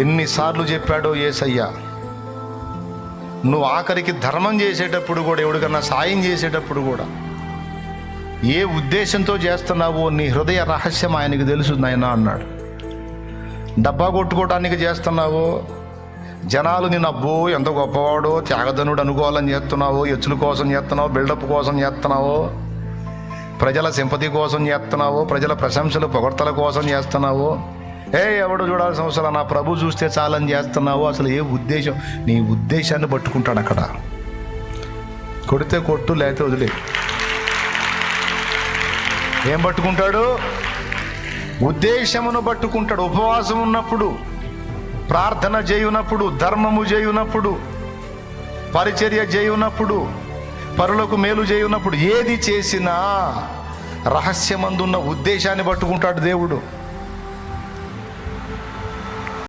ఎన్నిసార్లు చెప్పాడో యేసయ్య, నువ్వు ఆఖరికి ధర్మం చేసేటప్పుడు కూడా, ఎవడికన్నా సాయం చేసేటప్పుడు కూడా ఏ ఉద్దేశంతో చేస్తున్నావో నీ హృదయ రహస్యం ఆయనకి తెలుసు నాయనా అన్నాడు. డబ్బా కొట్టుకోవటానికి చేస్తున్నావో, జనాలు నిన్ను అబ్బో ఎంత గొప్పవాడో త్యాగధనుడు అనుకోవాలని చేస్తున్నావో, ఎచ్చుల కోసం చేస్తున్నావో, బిల్డప్ కోసం చేస్తున్నావో, ప్రజల సింపతి కోసం చేస్తున్నావో, ప్రజల ప్రశంసలు పొగడ్తల కోసం చేస్తున్నావో, ఎవడు చూడాల్సిన అవసరం, నా ప్రభు చూస్తే చాలని చేస్తున్నావో, అసలు ఏ ఉద్దేశం? నీ ఉద్దేశాన్ని పట్టుకుంటాడు. అక్కడ కొడితే కొట్టు, లేకపోతే వదిలే. ఏం పట్టుకుంటాడు? ఉద్దేశమును పట్టుకుంటాడు. ఉపవాసం ఉన్నప్పుడు, ప్రార్థన చేయునప్పుడు, ధర్మము చేయునప్పుడు, పరిచర్య చేయునప్పుడు, పరులకు మేలు చేయునప్పుడు, ఏది చేసినా రహస్యమందున్న ఉద్దేశాన్ని పట్టుకుంటాడు దేవుడు.